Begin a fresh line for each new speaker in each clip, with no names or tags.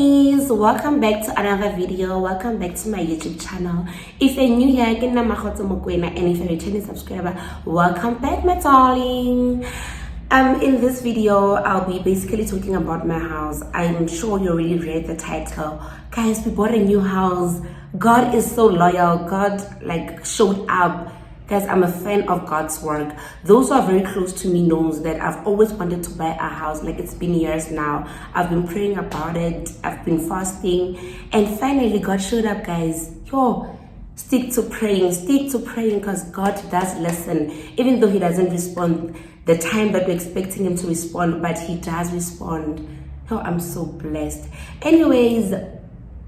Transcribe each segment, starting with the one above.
guys, welcome back to another video. Welcome back to my YouTube channel. If you're new here, and if you're a returning subscriber, welcome back, my darling. In this video I'll be basically talking about my house. I'm sure you already read the title. Guys, we bought a new house. God is so loyal. God showed up. Guys, I'm a fan of God's work. Those who are very close to me knows that I've always wanted to buy a house. It's been years now. I've been praying about it. I've been fasting. And finally, God showed up, guys. Stick to praying because God does listen. Even though he doesn't respond the time that we're expecting him to respond, but he does respond. I'm so blessed. Anyways,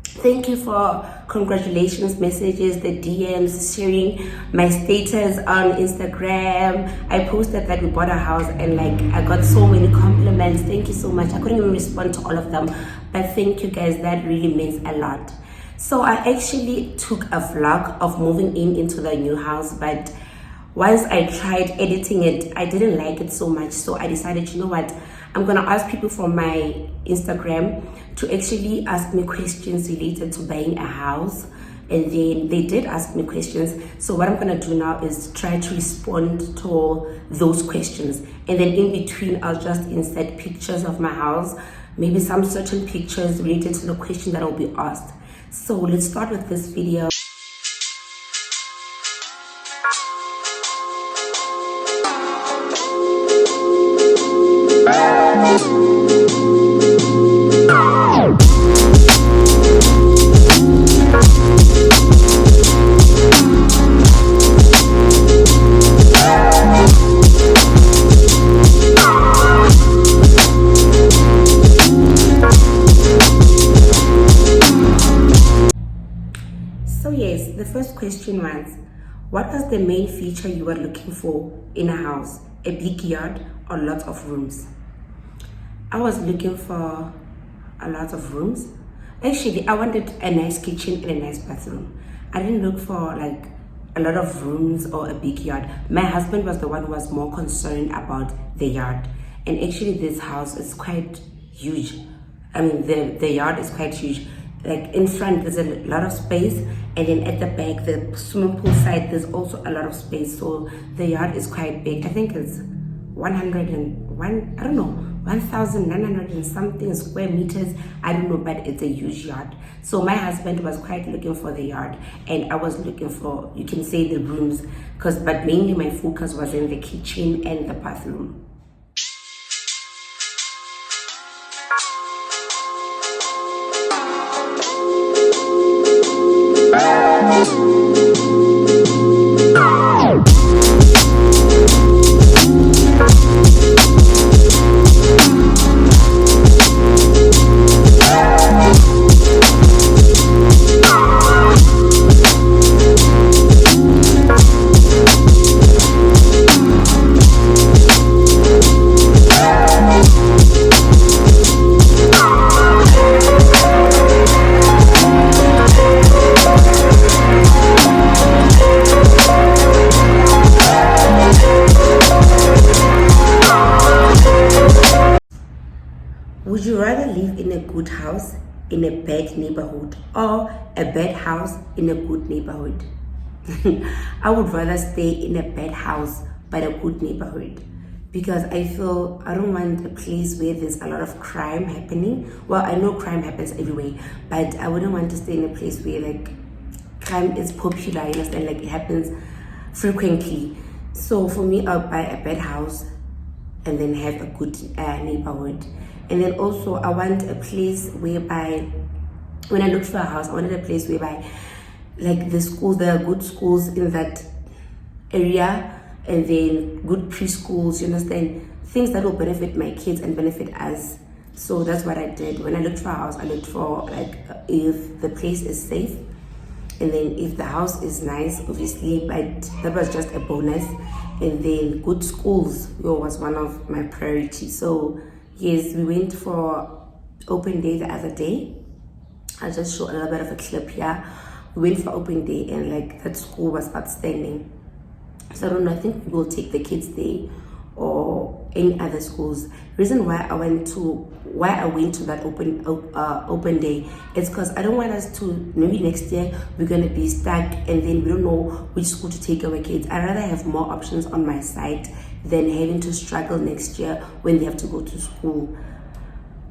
thank you for congratulations messages, the DMs, sharing my status on Instagram. I posted that we bought a house and I got so many compliments. Thank you so much. I couldn't even respond to all of them, but thank you guys. That really means a lot. So I actually took a vlog of moving into the new house, but once I tried editing it, I didn't like it so much. So I decided, you know what, I'm gonna ask people from my Instagram to actually ask me questions related to buying a house. And then they did ask me questions. So what I'm gonna do now is try to respond to those questions. And then in between, I'll just insert pictures of my house, maybe some certain pictures related to the question that will be asked. So let's start with this video. So yes, the first question was, what was the main feature you were looking for in a house? A big yard or lots of rooms? I was looking for a lot of rooms. Actually, I wanted a nice kitchen and a nice bathroom. I didn't look for a lot of rooms or a big yard. My husband was the one who was more concerned about the yard. And actually this house is quite huge. I mean, the yard is quite huge. In front there's a lot of space, and then at the back, the swimming pool side, there's also a lot of space. So the yard is quite big. I think it's 101, I don't know, 1,900 and something square meters. I don't know, but it's a huge yard. So my husband was quite looking for the yard, and I was looking for, you can say, the rooms, but mainly my focus was in the kitchen and the bathroom. Would you rather live in a good house in a bad neighborhood or a bad house in a good neighborhood? I would rather stay in a bad house but a good neighborhood, because I feel I don't want a place where there's a lot of crime happening. Well, I know crime happens everywhere, but I wouldn't want to stay in a place where crime is popular, you understand, it happens frequently. So for me, I'll buy a bad house and then have a good neighborhood. And then also I want a place whereby, when I look for a house, I wanted a place whereby the schools, there are good schools in that area, and then good preschools, you understand, things that will benefit my kids and benefit us. So that's what I did. When I looked for a house, I looked for if the place is safe, and then if the house is nice, obviously, but that was just a bonus. And then good schools was one of my priorities. So yes, we went for open day the other day. I'll just show a little bit of a clip here. We went for open day, and that school was outstanding. So I don't know, I think we'll take the kids there, or any other schools. Reason why I went to that open day is because I don't want us to, maybe next year we're gonna be stuck and then we don't know which school to take our kids. I'd rather have more options on my side than having to struggle next year when they have to go to school.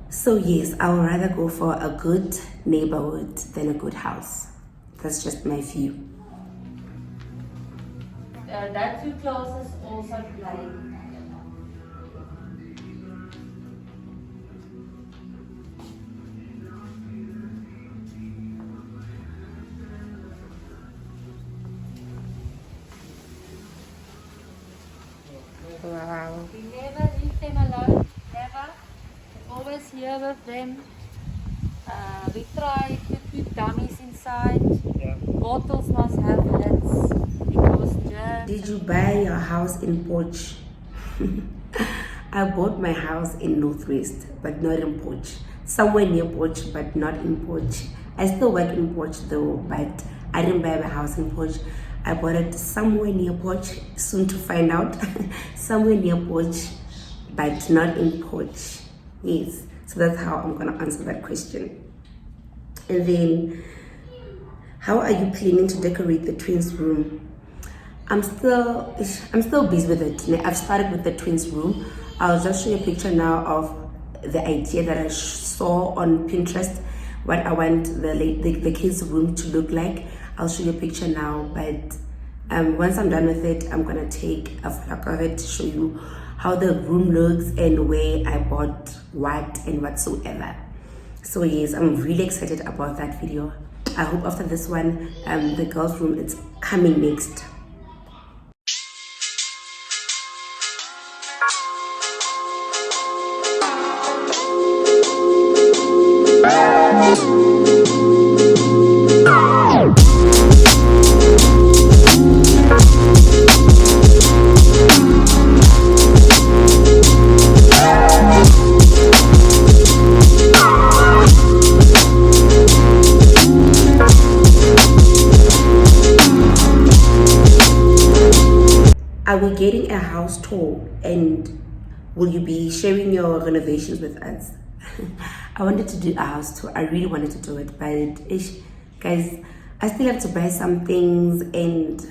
So yes, I would rather go for a good neighborhood than a good house. That's just my view.
That two classes also play.
Wow.
We never leave them alone, never. We're always here with them. We try to put dummies inside.
Yeah.
Bottles must have lids because germs.
Did you buy your house in Poch? I bought my house in Northwest, but not in Poch. Somewhere near Poch, but not in Poch. I still work in Poch though, but I didn't buy my house in Poch. I bought it somewhere near Poch, soon to find out. Somewhere near Poch, but not in Poch. Yes, so that's how I'm gonna answer that question. And then, how are you planning to decorate the twins' room? I'm still busy with it. I've started with the twins' room. I'll just show you a picture now of the idea that I saw on Pinterest, what I want the kids' room to look like. I'll show you a picture now, but once I'm done with it, I'm gonna take a vlog of it to show you how the room looks and where I bought what and whatsoever. So yes, I'm really excited about that video. I hope after this one, the girls' room is coming next. Are we getting a house tour, and will you be sharing your renovations with us? I wanted to do a house tour. I really wanted to do it, but guys, I still have to buy some things, and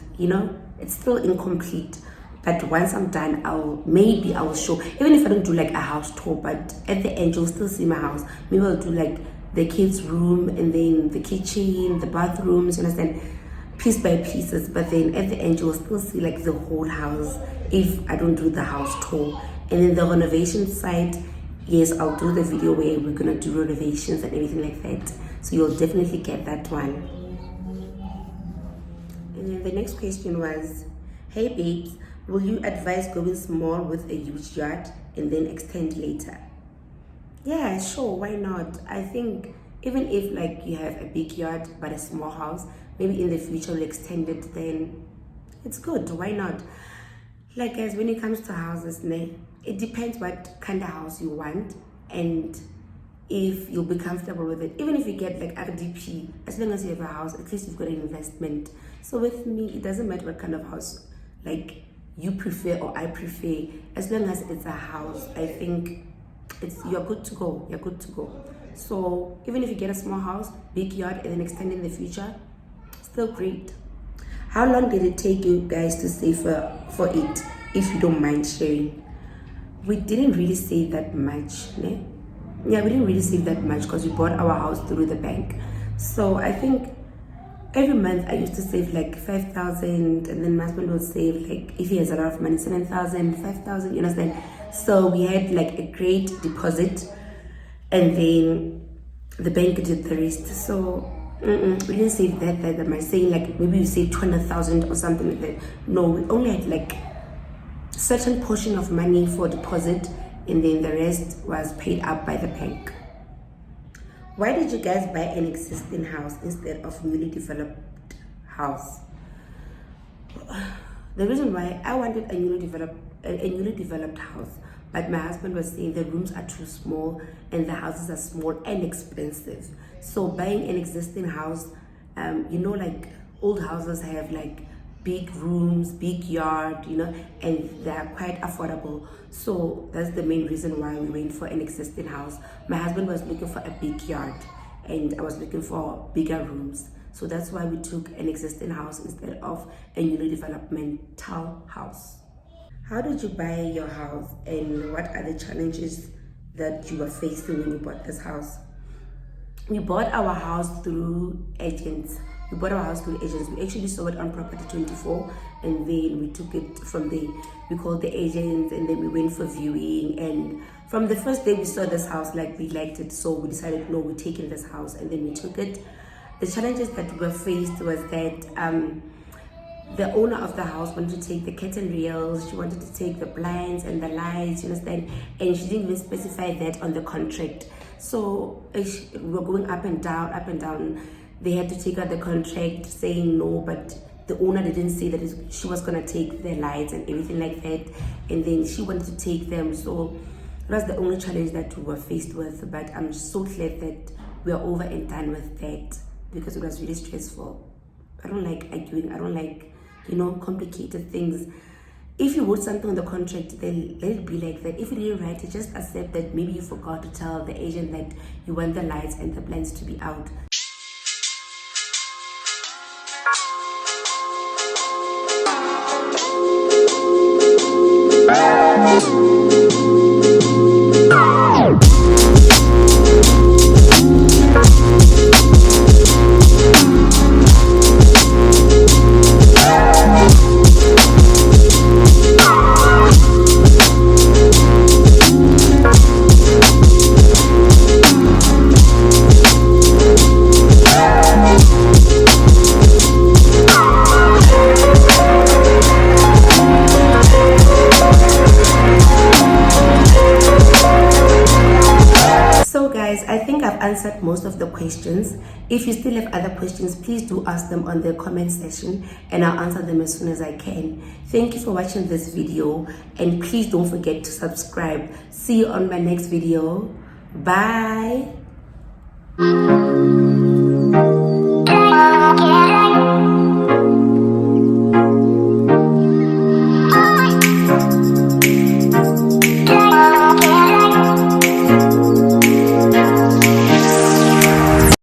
it's still incomplete. But once I'm done, I will show, even if I don't do like a house tour, but at the end you'll still see my house. Maybe I'll do like the kids' room and then the kitchen, the bathrooms, you understand, piece by pieces. But then at the end you will still see like the whole house if I don't do the house tour. And then the renovation side, yes, I'll do the video where we're gonna do renovations and everything like that, so you'll definitely get that one. And then the next question was, hey babes, will you advise going small with a huge yard and then extend later? Yeah, sure, why not? I think even if like you have a big yard but a small house, maybe in the future we'll extend it, then it's good, why not? Like guys, when it comes to houses, it depends what kind of house you want and if you'll be comfortable with it. Even if you get like RDP, as long as you have a house, at least you've got an investment. So with me, it doesn't matter what kind of house like you prefer or I prefer, as long as it's a house, I think you're good to go. You're good to go. So even if you get a small house, big yard, and then extend in the future, still great. How long did it take you guys to save for it, if you don't mind sharing? We didn't really save that much, Yeah, we didn't really save that much because we bought our house through the bank. So I think every month I used to save like 5,000, and then my husband would save like, if he has a lot of money, 7,000, 5,000, you understand? So we had like a great deposit, and then the bank did the rest. So we didn't save that much. Saying like maybe you save 200,000 or something like that. No, we only had like certain portion of money for deposit, and then the rest was paid up by the bank. Why did you guys buy an existing house instead of newly developed house? The reason why I wanted a newly developed house, but my husband was saying the rooms are too small and the houses are small and expensive. So buying an existing house, like old houses have like big rooms, big yard, you know, and they're quite affordable. So that's the main reason why we went for an existing house. My husband was looking for a big yard and I was looking for bigger rooms. So that's why we took an existing house instead of a newly developmental house. How did you buy your house and what are the challenges that you were facing when you bought this house? We bought our house through agents. We actually saw it on Property 24 and then we took it from there. We called the agents and then we went for viewing, and from the first day we saw this house, like, we liked it, so we decided, no, we're taking this house, and then we took it. The challenges that were faced was that the owner of the house wanted to take the curtain rails, she wanted to take the blinds and the lights, you understand, and she didn't even specify that on the contract. So we were going up and down. They had to take out the contract saying no, but the owner didn't say that she was going to take the lights and everything like that, and then she wanted to take them. So that's the only challenge that we were faced with, but I'm so glad that we are over and done with that, because it was really stressful. I don't like arguing, I don't like, you know, complicated things. If you wrote something on the contract, then let it be like that. If you didn't write it, just accept that maybe you forgot to tell the agent that you want the lights and the blinds to be out. I think I've answered most of the questions. If you still have other questions, please do ask them on the comment section and I'll answer them as soon as I can. Thank you for watching this video and please don't forget to subscribe. See you on my next video. Bye.